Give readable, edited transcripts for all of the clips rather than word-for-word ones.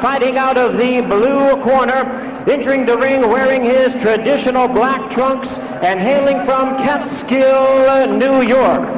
fighting out of the blue corner, entering the ring wearing his traditional black trunks and hailing from Catskill, New York.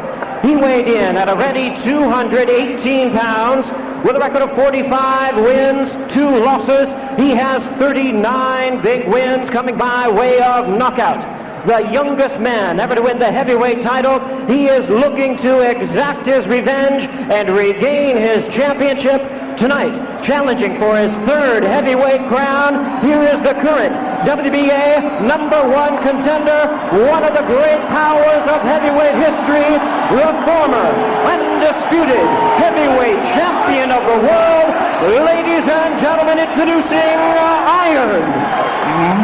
He weighed in at a ready 218 pounds with a record of 45 wins, 2 losses. He has 39 big wins coming by way of knockout. The youngest man ever to win the heavyweight title. He is looking to exact his revenge and regain his championship tonight. Challenging for his 3rd heavyweight crown, here is the current WBA #1 contender, one of the great powers of heavyweight history, the former undisputed heavyweight champion of the world. Ladies and gentlemen, introducing Iron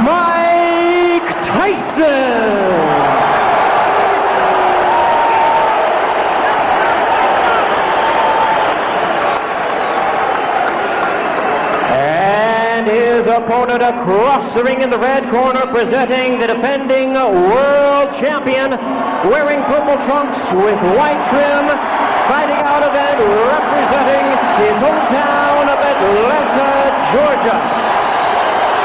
Mike Tyson. His opponent across the ring in the red corner, presenting the defending world champion, wearing purple trunks with white trim, fighting out of it, representing his hometown of Atlanta, Georgia.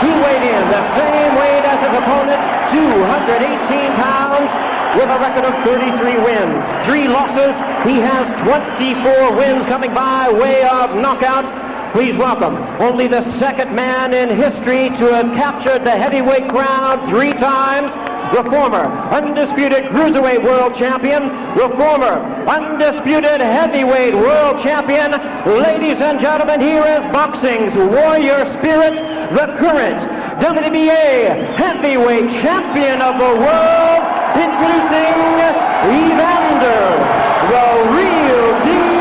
He weighed in the same weight as his opponent, 218 pounds, with a record of 33 wins, 3 losses. He has 24 wins coming by way of knockout. Please welcome only the 2nd man in history to have captured the heavyweight crown 3 times, the former undisputed cruiserweight world champion, the former undisputed heavyweight world champion. Ladies and gentlemen, here is boxing's warrior spirit, the current WBA heavyweight champion of the world, introducing Evander, the real deal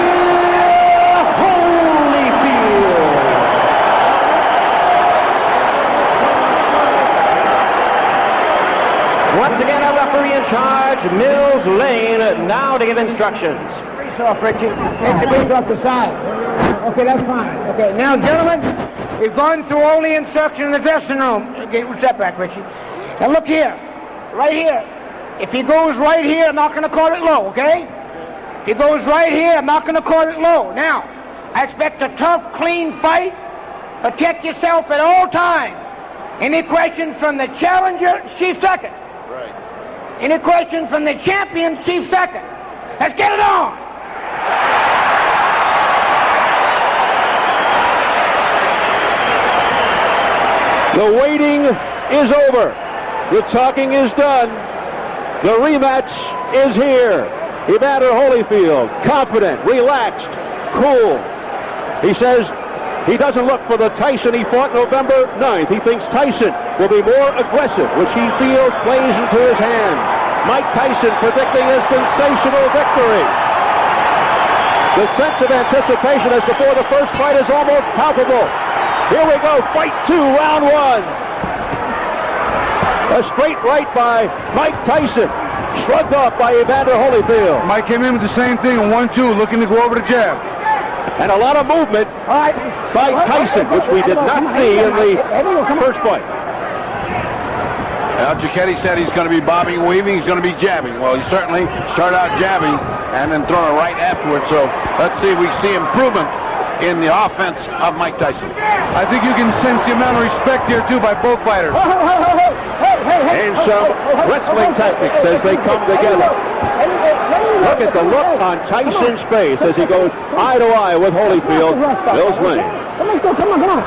Holyfield. Once again, our referee in charge, Mills Lane, now to give instructions. Brace off, Richie. Take the brace off the side. Okay, that's fine. Okay, now, gentlemen, we've gone through all the instructions in the dressing room. Okay, step back, Richie. Now, look here. Right here. If he goes right here, I'm not going to call it low, okay? If he goes right here, I'm not going to call it low. Now, I expect a tough, clean fight. Protect yourself at all times. Any questions from the challenger, Chief second. Right. Any questions from the champion, Chief second. Let's get it on. The waiting is over. The talking is done. The rematch is here. Evander Holyfield, confident, relaxed, cool. He says he doesn't look for the Tyson he fought November 9th. He thinks Tyson will be more aggressive, which he feels plays into his hand. Mike Tyson predicting a sensational victory. The sense of anticipation as before the first fight is almost palpable. Here we go, fight 2, round 1. A straight right by Mike Tyson, shrugged off by Evander Holyfield. Mike came in with the same thing, 1-2, looking to go over the jab. And a lot of movement by Tyson, which we did not see in the first fight. Well, Giampa said he's going to be bobbing, weaving, he's going to be jabbing. Well, he certainly started out jabbing and then throwing a right afterwards. So let's see if we see improvement in the offense of Mike Tyson. I think you can sense the amount of respect here, too, by both fighters. And some wrestling tactics as they come together. Look at the look on Tyson's face as he goes eye to eye with Holyfield. Mills Lane. Come on.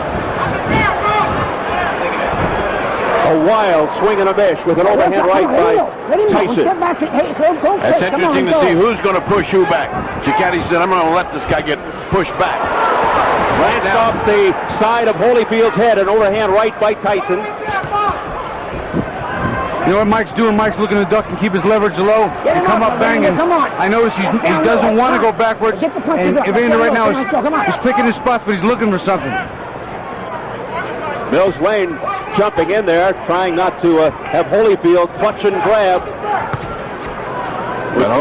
A wild swing and a miss with an overhand right by Tyson. It's interesting to see who's going to push who back. Giampa said, I'm going to let this guy get pushed back. Glanced off the side of Holyfield's head, an overhand right by Tyson. You know what Mike's doing? Mike's looking to duck and keep his leverage low and come up banging. I notice he doesn't want to go backwards. And Evander right now is picking his spots, but he's looking for something. Mills Lane jumping in there, trying not to have Holyfield clutch and grab. But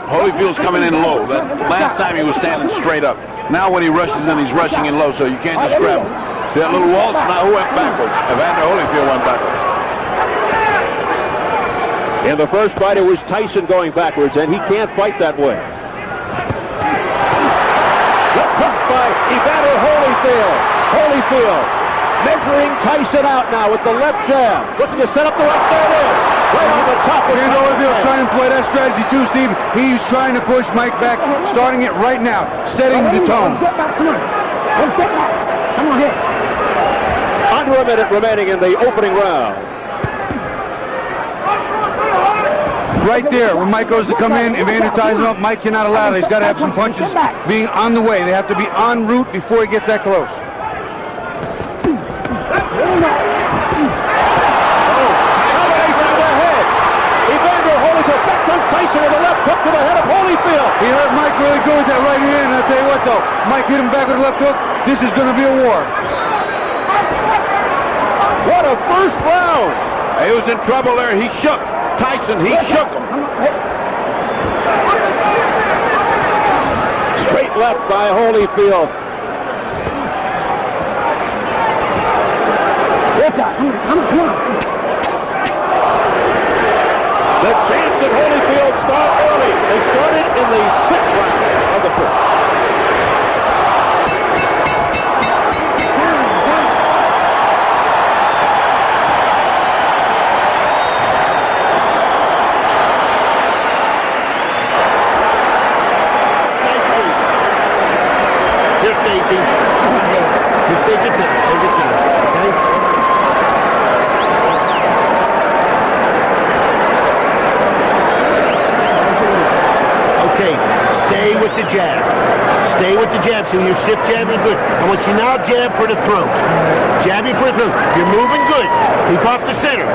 Holyfield's coming in low. Last time he was standing straight up. Now when he rushes in, he's rushing in low, so you can't just grab him. See that little waltz? Now who went backwards? Evander Holyfield went backwards. In the first fight, it was Tyson going backwards, and he can't fight that way. Good punch by Evander Holyfield. Holyfield measuring Tyson out now with the left jab. Looking to set up the left. There it is. Right on the top of Evander Holyfield trying to play that strategy too, Steve. He's trying to push Mike back, starting it right now, setting the tone. Come on. Let's get back. Come on here. Under a minute remaining in the opening round. Right there, when Mike goes to come in, Evander ties him up. Mike cannot allow that. He's got to have some punches being on the way. They have to be en route before he gets that close. Evander Holyfield back to Tyson with a left hook to the head of Holyfield. He hurt Mike really good with that right hand, and I'll tell you what though, Mike hit him back with a left hook. This is going to be a war. What a first round. He was in trouble there. He shook Tyson. He shook him. Straight left by Holyfield. Come on. The chance that Holyfield start early. They started in the 6th round of the first. Stay with the jab. Stay with the jab. So your stiff jab is good. I want you now jab for the throat. Jabbing for the throat. You're moving good. Keep off the center.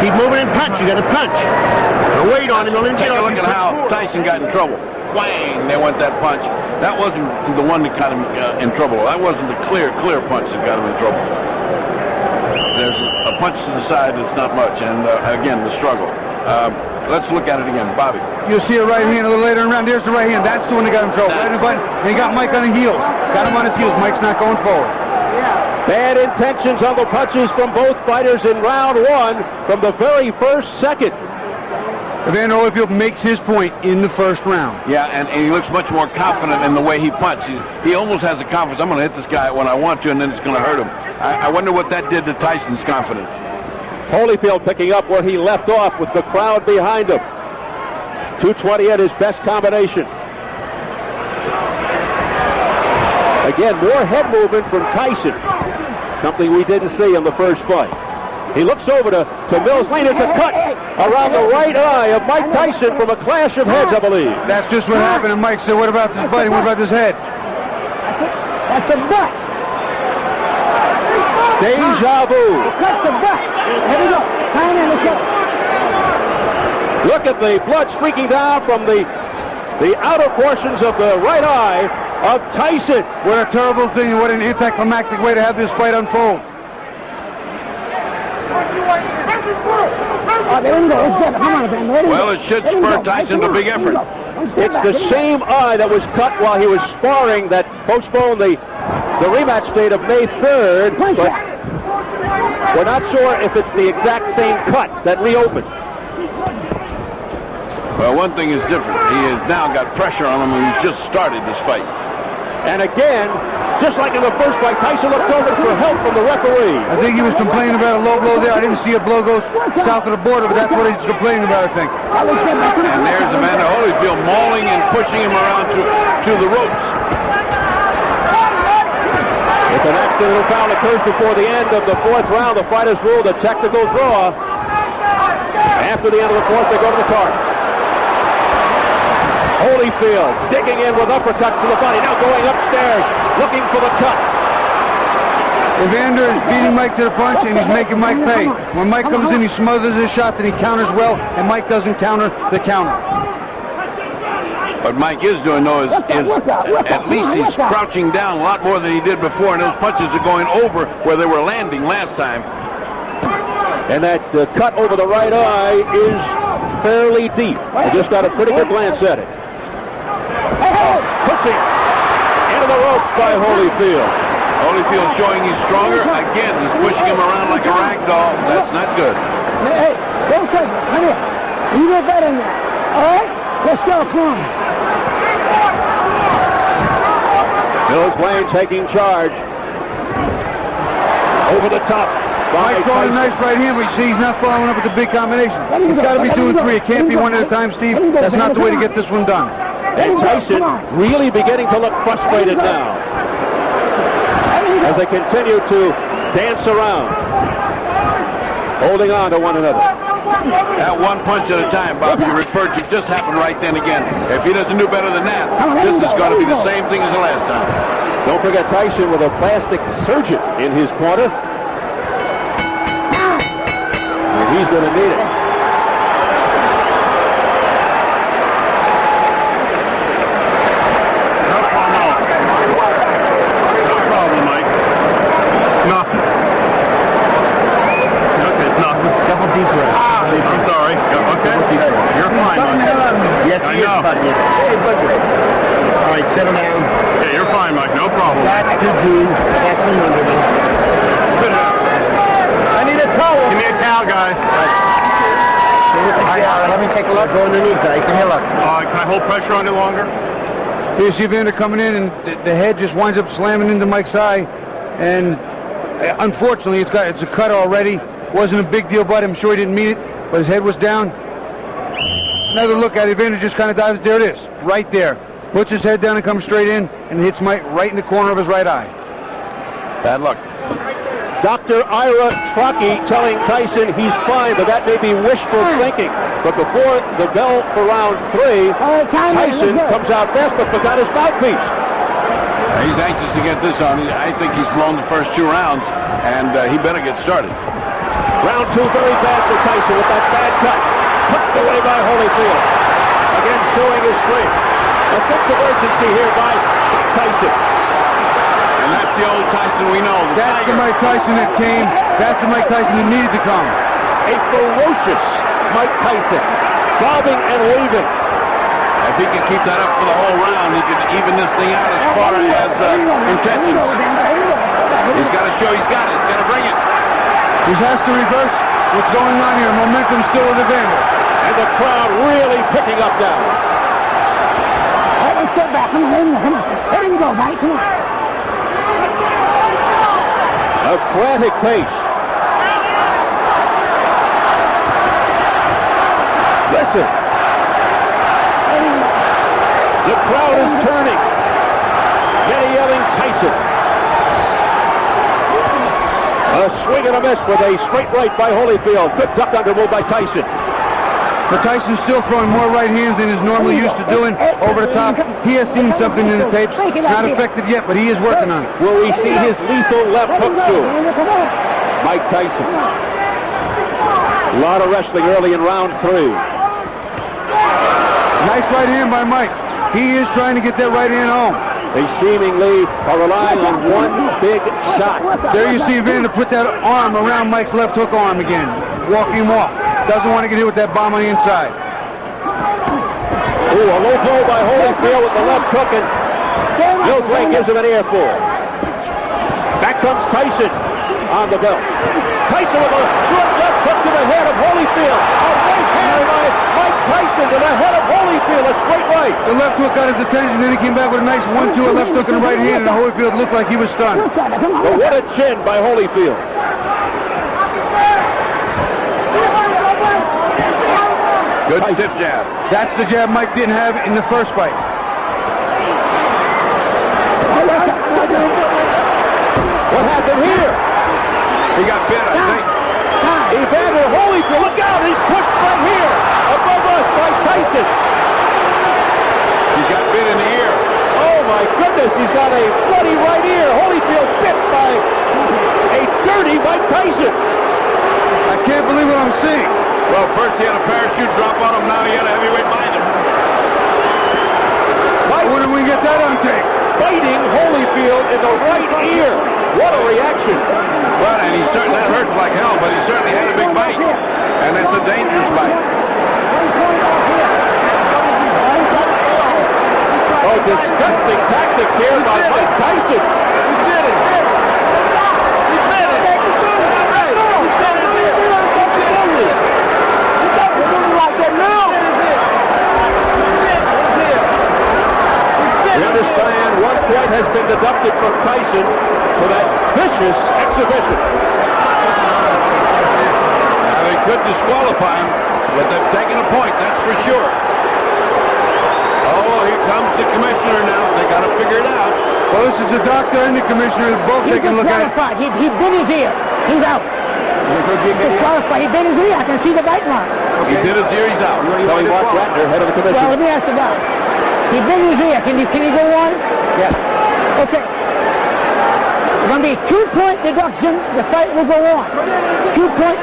Keep moving and punch. You got to punch. Now wait on him. Don't let him Take get a off. look at how Tyson got in trouble. Whang! They went that punch. That wasn't the one that got him in trouble. That wasn't the clear punch that got him in trouble. There's a punch to the side that's not much, and again, the struggle. Let's look at it again. Bobby. You'll see a right hand a little later in the round. There's the right hand. That's the one that got him in trouble. Right in the button. And he got Mike on the heels. Got him on his heels. Mike's not going forward. Bad intentions on the punches from both fighters in round 1 from the very first second. Evander Holyfield makes his point in the first round. Yeah, and he looks much more confident in the way he punches. He almost has the confidence. I'm going to hit this guy when I want to, and then it's going to hurt him. I wonder what that did to Tyson's confidence. Holyfield picking up where he left off with the crowd behind him. 220 at his best combination. Again, more head movement from Tyson. Something we didn't see in the first fight. He looks over to Mills Lane. It's a cut around the right eye of Mike Tyson from a clash of heads, I believe. That's just what happened. And Mike said, what about this fighting? What about this head? That's the butt. Deja vu. That's the butt. Here we go. Time in. Let's go. Look at the blood streaking down from the outer portions of the right eye of Tyson. What a terrible thing and what an anticlimactic way to have this fight unfold. Oh, there we go. Let's get it. Come on, Evander. Well, it should spur Tyson to big effort. It's the same eye that was cut while he was sparring that postponed the rematch date of May 3rd, but we're not sure if it's the exact same cut that reopened. Well, one thing is different. He has now got pressure on him, and he's just started this fight. And again, just like in the first fight, Tyson looked over for help from the referee. I think he was complaining about a low blow there. I didn't see a blow go south of the border, but that's what he's complaining about, I think. And there's Evander Holyfield mauling and pushing him around to the ropes. If an accidental foul occurs before the end of the 4th round, the fight is ruled a technical draw. After the end of the 4th, they go to the target. Holyfield digging in with uppercuts to the body, now going upstairs, looking for the cut. Evander is beating Mike to the punch, and he's making Mike pay. When Mike comes in, he smothers his shot, then he counters well, and Mike doesn't counter the counter. What Mike is doing, though, is at least he's crouching down a lot more than he did before, and those punches are going over where they were landing last time. And that cut over the right eye is fairly deep. I just got a pretty good glance at it. Pushing into the ropes by Holyfield. Holyfield showing he's stronger. Again, he's pushing him around like a rag doll. That's not good. Hey, don't take it. Come here. You get better than that. All right? Let's go. Come on. Mills Lane taking charge. Over the top. Mike's throwing a nice right hand, but you see he's not following up with the big combination. It's got to be 2 and 3. It can't be one at a time, Steve. That's not the way to get this one done. And Tyson really beginning to look frustrated now as they continue to dance around, holding on to one another. That one punch at a time, Bob, you referred to, just happened right then again. If he doesn't do better than that, this is going to be the same thing as the last time. Don't forget Tyson with a plastic surgeon in his corner. And he's going to need it. No problem, Mike. Nothing. Okay, it's nothing. Couple deep breaths. I'm sorry. Okay. You're fine, Mike. Yes, I he is, know. buddy. Hey, buddy. All right, settle down. Yeah, you're fine, Mike. No problem. That's to do. That's an underneath. Sit down. I need a towel. Give me a towel, guys. Let me take a look. Go underneath, guys. Can you look? Can I hold pressure on it longer? You see Evander coming in, and the head just winds up slamming into Mike's eye. And unfortunately, it's a cut already. Wasn't a big deal, but I'm sure he didn't mean it. But his head was down. Another look at it. Evander just kind of dives. There it is, right there. Puts his head down and comes straight in, and hits Mike right in the corner of his right eye. Bad luck. Dr. Ira Trockey telling Tyson he's fine, but that may be wishful thinking. But before the bell for round 3, Tyson comes out best, but forgot his mouthpiece. He's anxious to get this on. I think he's blown the first 2 rounds, and he better get started. Round 2 very bad for Tyson with that bad cut. Tucked away by Holyfield. Again showing his strength. A sense of urgency here by Tyson. And that's the old Tyson we know. That's the Mike Tyson that came. That's the Mike Tyson that needed to come. A ferocious Mike Tyson. Bobbing and weaving. If he can keep that up for the whole round, he can even this thing out as far as intentions. He's got to show he's got it. He's got to bring it. He has to reverse what's going on here. Momentum still with Evander. And the crowd really picking up now. Let's get back. Come on. Let him go, buddy. Come on. A frantic pace. Listen. The crowd is turning. Many yelling Tyson. A swing and a miss with a straight right by Holyfield. Good duck under move by Tyson. But Tyson's still throwing more right hands than he's normally used to doing over the top. He has seen something in the tapes. Not effective yet, but he is working on it. Will we see his lethal left hook soon? Mike Tyson. A lot of wrestling early in round 3. Nice right hand by Mike. He is trying to get that right hand home. They seemingly are relying on one big shot. There you see Evander put that arm around Mike's left hook arm again. Walk him off. Doesn't want to get hit with that bomb on the inside. Ooh, a low blow by Holyfield with the left hook, and Bill Gray gives him an airfall. Back comes Tyson on the belt. Tyson with a short left hook to the head of Holyfield. A right hand by Mike Tyson to the head of Holyfield. A straight right. The left hook got his attention, then he came back with a nice 1-2, a left hook in the right hand, and Holyfield looked like he was stunned. But what a chin by Holyfield. Good stiff jab. That's the jab Mike didn't have in the first fight. What happened here? He got bit, I think. Evander Holyfield, look out! He's pushed right here above us by Tyson. He got bit in the ear. Oh my goodness, he's got a bloody right ear. Holyfield bit by a dirty Mike Tyson. I can't believe what I'm seeing. Well, first he had a parachute drop on him, now he had a heavyweight behind him. Where did we get that on tape? Biting Holyfield in the right ear. What a reaction. Well, and that hurts like hell, but he certainly had a big bite. And it's a dangerous bite. Oh, disgusting tactic here by Mike Tyson. He did it. We understand 1 point has been deducted from Tyson for that vicious exhibition. Now, they could disqualify him, but they've taken a point, that's for sure. Oh, here comes the commissioner now. They got to figure it out. Well, this is the doctor and the commissioner both taking a look at it. He bit his ear. He's out. Disqualified. He bit his ear. I can see the bite mark. He did his ear, he's out. Tony Marc Ratner, head of the commission. Well, let me ask the guy. He bit his ear. Can he go on? Yes. Okay. It's going to be a 2-point deduction. The fight will go on. 2 point.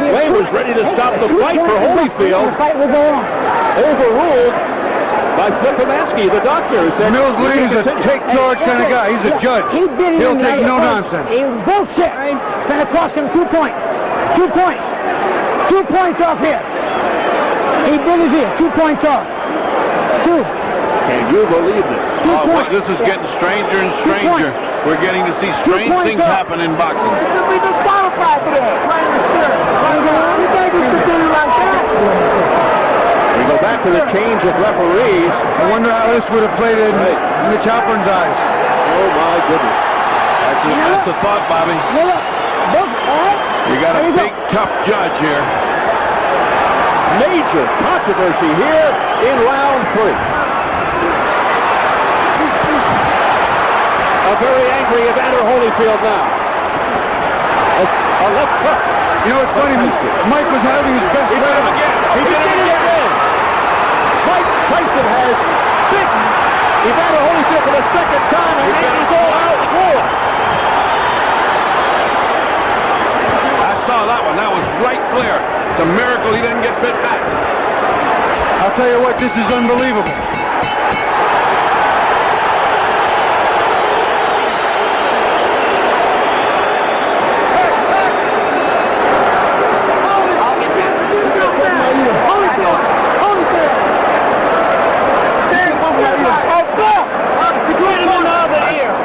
Wayne was ready to stop the fight for Holyfield. The fight will go on. Overruled by Flippomansky, the doctor. Said Mills Lane's a take charge kind of guy. He's a judge. He'll take no nonsense. He was bullshit. It's going to cost him 2 points. 2 points. 2 points off here. He did his ear. 2 points off. 2. Can you believe this? Oh, wait, this is getting stranger and stranger. We're getting to see strange things happen in boxing. We disqualified today. We go back to the change of referees. I wonder how this would have played in Mitch Halpern's eyes. Oh, my goodness. That's a thought, Bobby. You got a big, tough judge here. Major controversy here in round 3. A very angry Evander Holyfield now. A left hook. You know, it's funny. Mike was having his best round. He did it again. Mike Tyson has beaten Evander Holyfield for the second time, and he's all out for. I saw that one. That was right clear. It's a miracle he didn't get bit back. I'll tell you what, this is unbelievable.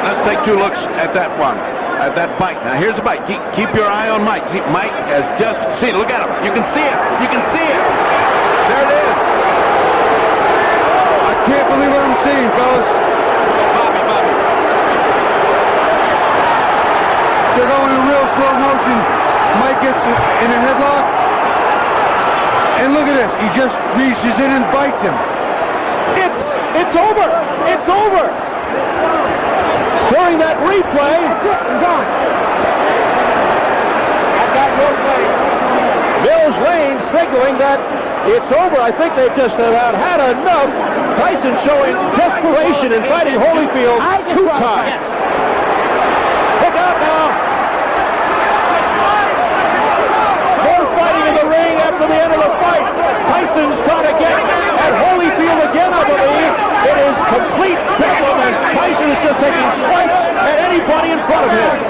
Let's take 2 looks at that one, at that bite. Now here's the bite. Keep your eye on Mike. See, Mike has just seen it. Look at him. You can see it. You can see it. There it is. I can't believe what I'm seeing, fellas. Bobby. They're going in real slow motion. Mike gets in a headlock. And look at this. He just reaches in and bites him. It's over. It's over. During that replay, Mills Lane signaling that it's over. I think they've just about had enough. Tyson showing desperation in fighting Holyfield 2 times. Look out now. More fighting in the ring after the end of the fight. Tyson's trying to get at Holyfield again, I believe. It is complete bedlam, and Tyson is just taking strikes at anybody in front of him.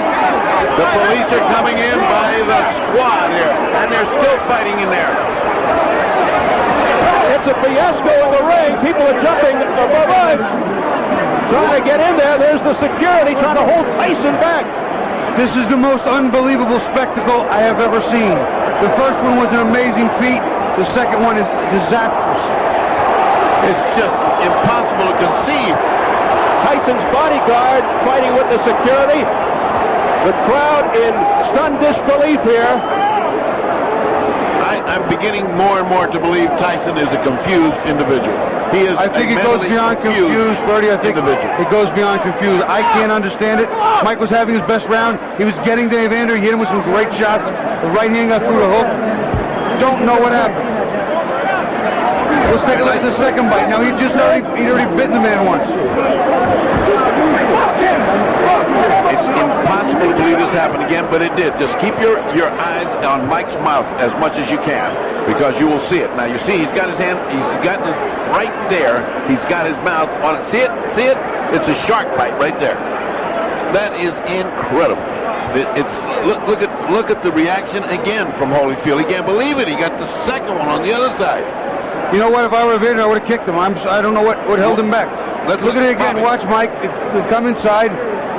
The police are coming in by the squad here, and they're still fighting in there. It's a fiasco in the ring. People are jumping above us, trying to get in there. There's the security trying to hold Tyson back. This is the most unbelievable spectacle I have ever seen. The first one was an amazing feat. The second one is disastrous. It's just impossible to conceive. Tyson's bodyguard fighting with the security. The crowd in stunned disbelief here. I'm beginning more and more to believe Tyson is a confused individual. He is. I think it goes beyond confused, Bertie. I think it goes beyond confused. I can't understand it. Mike was having his best round. He was getting to Evander. He hit him with some great shots. The right hand got through the hook. Don't know what happened. Let's take a look at the second bite. Now he'd already bitten the man once. It's impossible to believe this happened again, but it did. Just keep your eyes on Mike's mouth as much as you can, because you will see it. Now you see he's got his hand, he's got it right there. He's got his mouth on it. See it? See it? It's a shark bite right there. That is incredible. Look at the reaction again from Holyfield. He can't believe it. He got the second one on the other side. You know what? If I were Evander, I would have kicked him. I don't know what held him back. Let's look at it again. Watch, Mike. It'll come inside.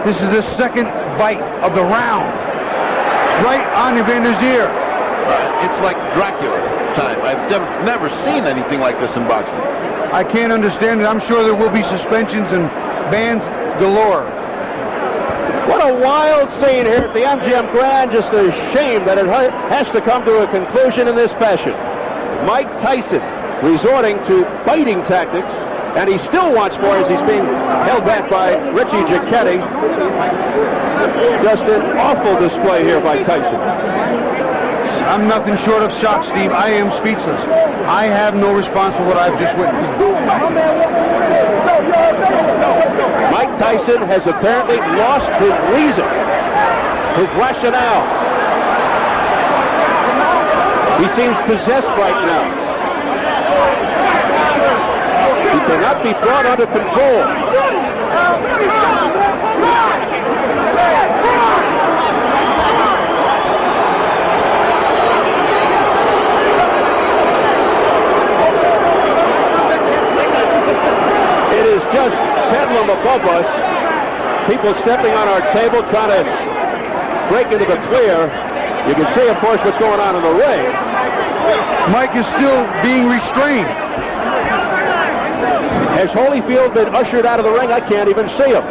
This is the second bite of the round. Right on Evander's ear. It's like Dracula time. I've never seen anything like this in boxing. I can't understand it. I'm sure there will be suspensions and bans galore. What a wild scene here at the MGM Grand. Just a shame that it has to come to a conclusion in this fashion. Mike Tyson resorting to fighting tactics, and he still wants more as he's being held back by Richie Giacchetti. Just an awful display here by Tyson. I'm nothing short of shocked, Steve. I am speechless. I have no response for what I've just witnessed. Mike Tyson has apparently lost his reason, his rationale. He seems possessed right now. He cannot be brought under control. It is just bedlam above us. People stepping on our table trying to break into the clear. You can see, of course, what's going on in the ring. Mike is still being restrained. Has Holyfield been ushered out of the ring? I can't even see him.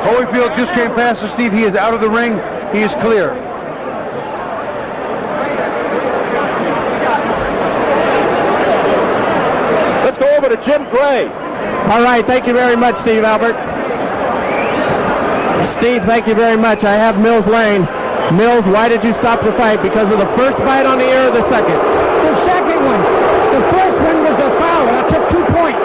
Holyfield just came past us, Steve. He is out of the ring. He is clear. Let's go over to Jim Gray. All right, thank you very much, Steve Albert. Steve, thank you very much. I have Mills Lane. Mills, why did you stop the fight? Because of the first bite on the ear or the second? The second one. The first one was a foul, and I took 2 points.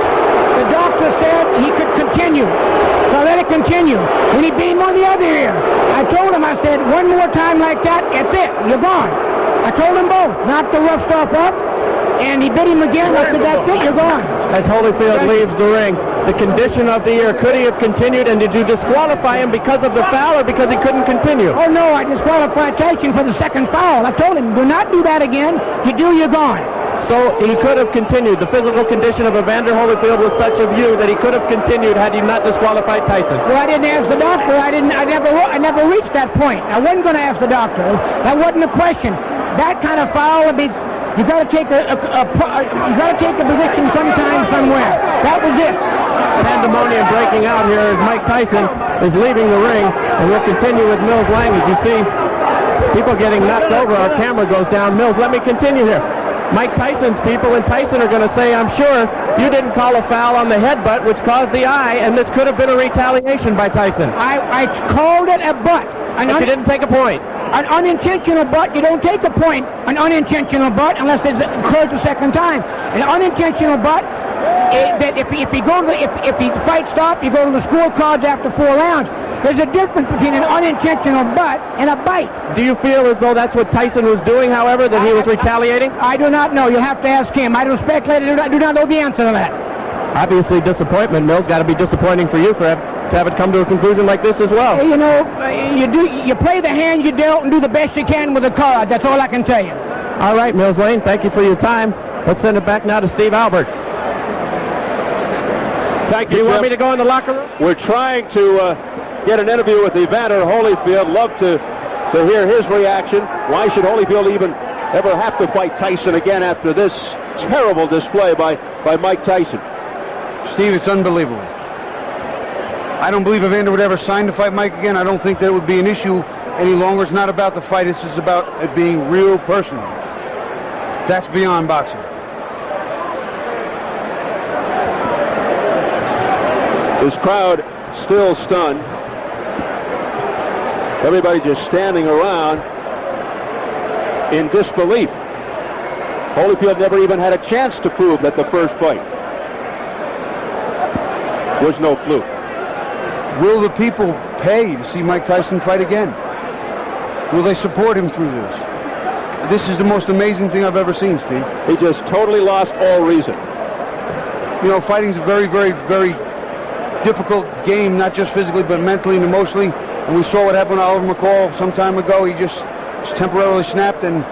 The doctor said he could continue, so I let it continue. When he beat him on the other ear, I told him, I said, one more time like that, that's it, you're gone. I told them both, knock the rough stuff up, and he bit him again. I said, that's it, you're gone. As Holyfield leaves the ring, the condition of the ear, could he have continued, and did you disqualify him because of the foul or because he couldn't continue? Oh, no, I disqualified Tyson for the second foul. I told him, do not do that again. You do, you're gone. So he could have continued. The physical condition of Evander Holyfield was such a view that he could have continued had he not disqualified Tyson. Well, I didn't ask the doctor. I never reached that point. I wasn't going to ask the doctor. That wasn't a question. That kind of foul would be, you got to take a position sometime somewhere. That was it. Pandemonium breaking out here as Mike Tyson is leaving the ring, and we'll continue with Mills Lang. As you see, people getting knocked over. Our camera goes down. Mills, let me continue here. Mike Tyson's people and Tyson are going to say, I'm sure you didn't call a foul on the headbutt, which caused the eye, and this could have been a retaliation by Tyson. I called it a butt. But you didn't take a point. An unintentional butt, you don't take a point. An unintentional butt, unless it occurs the second time. An unintentional butt, that if the fight stops, you go to the scorecards after 4 rounds. There's a difference between an unintentional butt and a bite. Do you feel as though that's what Tyson was doing, however, that he was retaliating? I do not know. You'll have to ask him. I don't speculate. I do not know the answer to that. Obviously, disappointment. Mills, got to be disappointing for you to have it come to a conclusion like this as well. You know, you play the hand you dealt and do the best you can with the card. That's all I can tell you. All right, Mills Lane, thank you for your time. Let's send it back now to Steve Albert. Thank you, Do you want Jim. me to go in the locker room? We're trying to get an interview with Evander Holyfield. Love to hear his reaction. Why should Holyfield even ever have to fight Tyson again after this terrible display by Mike Tyson? Steve, it's unbelievable. I don't believe Evander would ever sign to fight Mike again. I don't think that would be an issue any longer. It's not about the fight. This is about it being real personal. That's beyond boxing. This crowd still stunned. Everybody just standing around in disbelief. Holyfield never even had a chance to prove that the first fight was no fluke. Will the people pay to see Mike Tyson fight again? Will they support him through this? This is the most amazing thing I've ever seen, Steve. He just totally lost all reason. You know, fighting's a very, very, very difficult game, not just physically, but mentally and emotionally. And we saw what happened to Oliver McCall some time ago. He just temporarily snapped, and